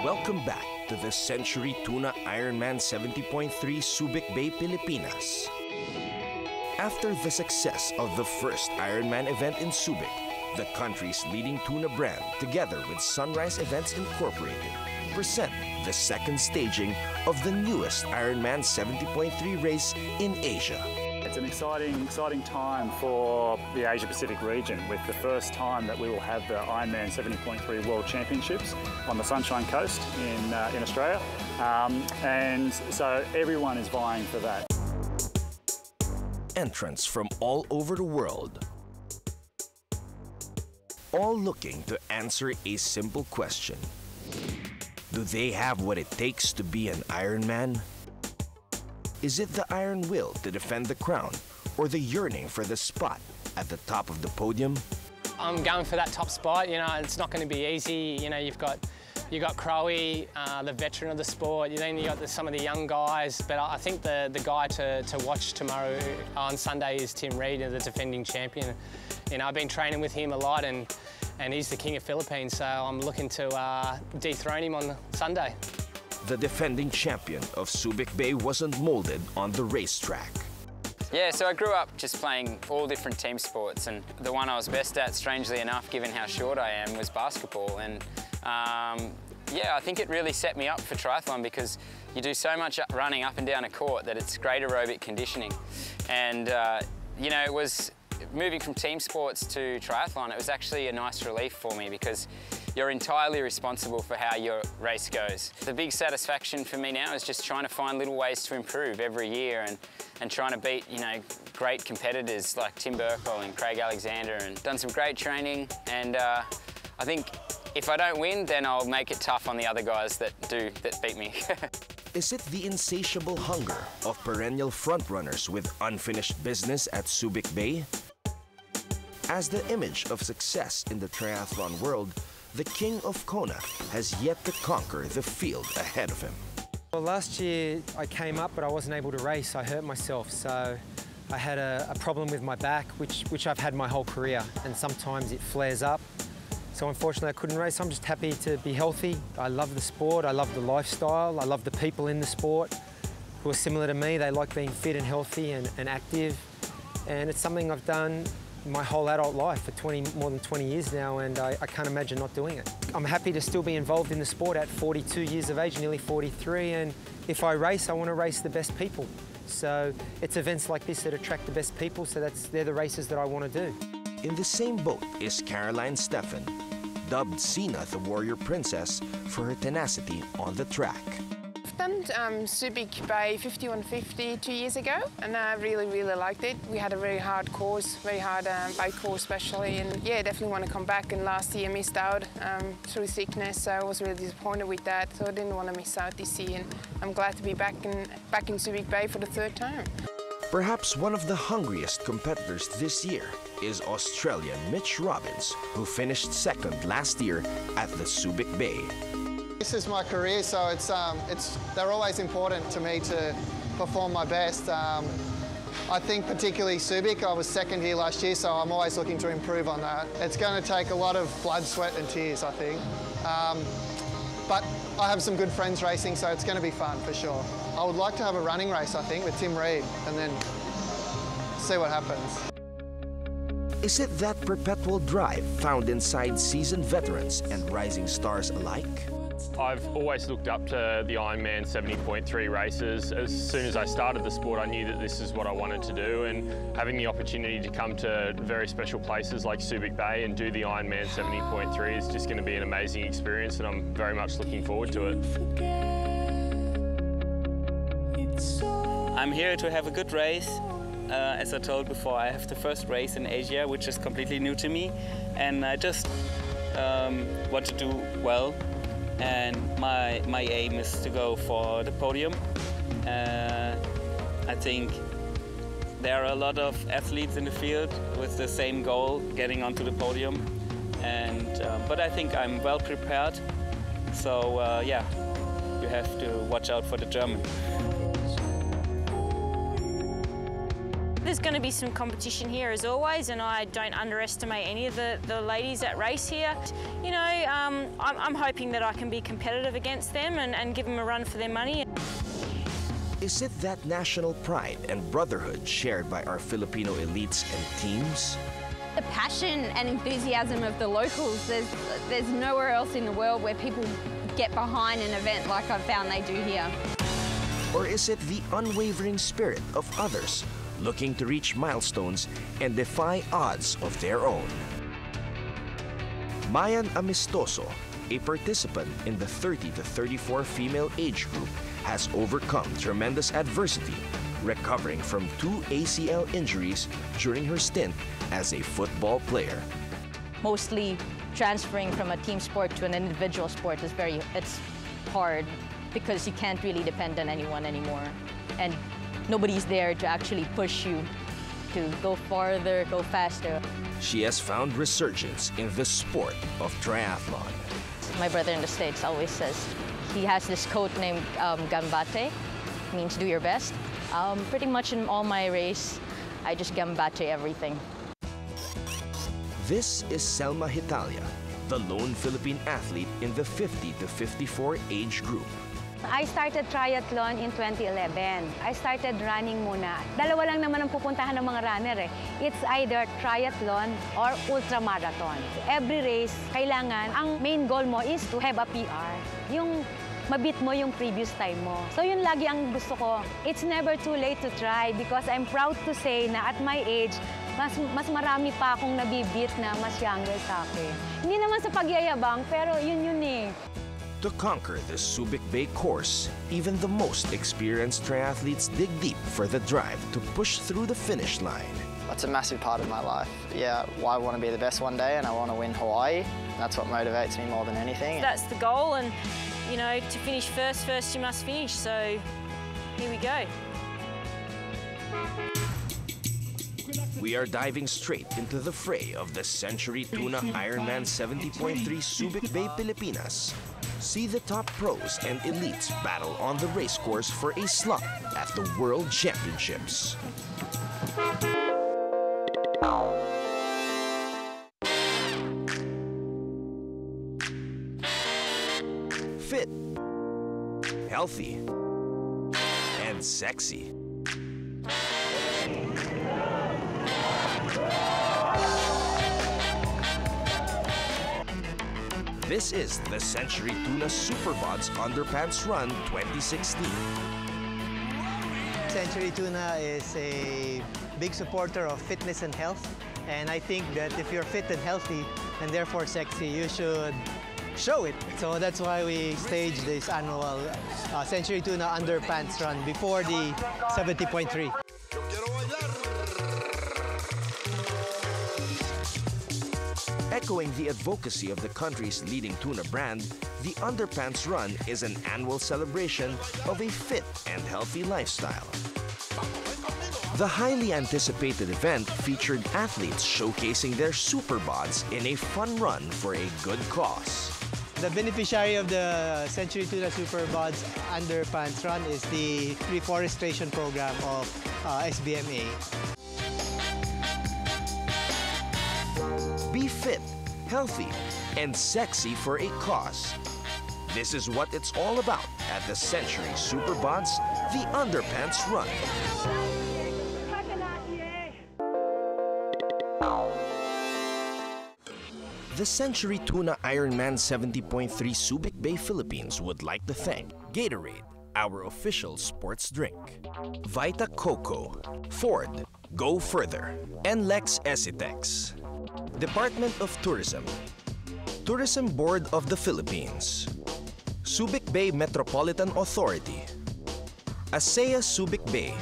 Welcome back to the Century Tuna Ironman 70.3 Subic Bay, Pilipinas. After the success of the first Ironman event in Subic, the country's leading tuna brand, together with Sunrise Events Incorporated, present the second staging of the newest Ironman 70.3 race in Asia. It's an exciting time for the Asia-Pacific region, with the first time that we will have the Ironman 70.3 World Championships on the Sunshine Coast in Australia. And so everyone is vying for that. Entrants from all over the world, all looking to answer a simple question. Do they have what it takes to be an Ironman? Is it the iron will to defend the crown, or the yearning for the spot at the top of the podium? I'm going for that top spot. You know, it's not going to be easy. You know, you've got Crowe, the veteran of the sport. Then you got some of the young guys. But I think the guy to watch tomorrow on Sunday is Tim Reed, the defending champion. You know, I've been training with him a lot, and he's the king of Philippines. So I'm looking to dethrone him on Sunday. The defending champion of Subic Bay wasn't molded on the racetrack. Yeah, so I grew up just playing all different team sports, and the one I was best at, strangely enough, given how short I am, was basketball. And yeah, I think it really set me up for triathlon, because you do so much running up and down a court that it's great aerobic conditioning. And you know, it was moving from team sports to triathlon, it was actually a nice relief for me, because you're entirely responsible for how your race goes. The big satisfaction for me now is just trying to find little ways to improve every year, and trying to beat, you know, great competitors like Tim Burkle and Craig Alexander, and done some great training. And I think if I don't win, then I'll make it tough on the other guys that beat me. Is it the insatiable hunger of perennial frontrunners with unfinished business at Subic Bay? As the image of success in the triathlon world, the King of Kona has yet to conquer the field ahead of him. Well, last year I came up, but I wasn't able to race. I hurt myself, so I had a problem with my back, which I've had my whole career, and sometimes it flares up. So unfortunately I couldn't race. I'm just happy to be healthy. I love the sport, I love the lifestyle, I love the people in the sport who are similar to me. They like being fit and healthy and active, and it's something I've done my whole adult life for more than 20 years now, and I can't imagine not doing it. I'm happy to still be involved in the sport at 42 years of age, nearly 43, and if I race, I want to race the best people. So it's events like this that attract the best people, so they're the races that I want to do. In the same boat is Caroline Stephan, dubbed Sina the Warrior Princess for her tenacity on the track. I've done Subic Bay 5150 2 years ago, and I really liked it. We had a very hard course, very hard bike course especially, and yeah, definitely want to come back. And last year I missed out through sickness, so I was really disappointed with that. So I didn't want to miss out this year, and I'm glad to be back in Subic Bay for the third time. Perhaps one of the hungriest competitors this year is Australian Mitch Robbins, who finished second last year at the Subic Bay. This is my career, so they're always important to me to perform my best. I think particularly Subic, I was second here last year, so I'm always looking to improve on that. It's going to take a lot of blood, sweat and tears, I think. But I have some good friends racing, so it's going to be fun for sure. I would like to have a running race, I think, with Tim Reed, and then see what happens. Is it that perpetual drive found inside seasoned veterans and rising stars alike? I've always looked up to the Ironman 70.3 races. As soon as I started the sport, I knew that this is what I wanted to do, and having the opportunity to come to very special places like Subic Bay and do the Ironman 70.3 is just going to be an amazing experience, and I'm very much looking forward to it. I'm here to have a good race. As I told before, I have the first race in Asia, which is completely new to me, and I just want to do well. And my aim is to go for the podium. I think there are a lot of athletes in the field with the same goal, getting onto the podium. But I think I'm well prepared. So yeah, you have to watch out for the German. There's going to be some competition here as always, and I don't underestimate any of the ladies that race here. You know, I'm hoping that I can be competitive against them and give them a run for their money. Is it that national pride and brotherhood shared by our Filipino elites and teams? The passion and enthusiasm of the locals, there's nowhere else in the world where people get behind an event like I've found they do here. Or is it the unwavering spirit of others looking to reach milestones and defy odds of their own? Mayan Amistoso, a participant in the 30 to 34 female age group, has overcome tremendous adversity, recovering from 2 ACL injuries during her stint as a football player. Mostly transferring from a team sport to an individual sport it's hard because you can't really depend on anyone anymore. And nobody's there to actually push you to go farther, go faster. She has found resurgence in the sport of triathlon. My brother in the States always says, he has this quote named gambate, means do your best. Pretty much in all my race, I just gambate everything. This is Selma Hitalia, the lone Philippine athlete in the 50 to 54 age group. I started triathlon in 2011. I started running muna. Dalawa lang naman ang pupuntahan ng mga runner eh. It's either triathlon or ultramarathon. Every race, kailangan, ang main goal mo is to have a PR. Yung mabit mo yung previous time mo. So yun lagi ang gusto ko. It's never too late to try because I'm proud to say na at my age, mas marami pa akong nabibit na mas younger sa akin. Hindi naman sa pagyayabang, pero yun eh. To conquer the Subic Bay course, even the most experienced triathletes dig deep for the drive to push through the finish line. That's a massive part of my life. Yeah, I want to be the best one day and I want to win Hawaii. That's what motivates me more than anything. That's the goal, and you know, to finish first you must finish, so here we go. We are diving straight into the fray of the Century Tuna Ironman 70.3 Subic Bay, Pilipinas. See the top pros and elites battle on the racecourse for a slot at the World Championships. Fit, healthy, and sexy. This is the Century Tuna Superbods Underpants Run 2016. Century Tuna is a big supporter of fitness and health. And I think that if you're fit and healthy and therefore sexy, you should show it. So that's why we staged this annual Century Tuna Underpants Run before the 70.3. Echoing the advocacy of the country's leading tuna brand, the Underpants Run is an annual celebration of a fit and healthy lifestyle. The highly anticipated event featured athletes showcasing their superbods in a fun run for a good cause. The beneficiary of the Century Tuna Superbods Underpants Run is the reforestation program of SBMA. Be fit, healthy, and sexy for a cause. This is what it's all about at the Century Superbods, the Underpants Run. The Century Tuna Ironman 70.3 Subic Bay, Philippines would like to thank Gatorade, our official sports drink, Vita Coco, Ford, Go Further, and Lex Esitex. Department of Tourism, Tourism Board of the Philippines, Subic Bay Metropolitan Authority, ASEA Subic Bay,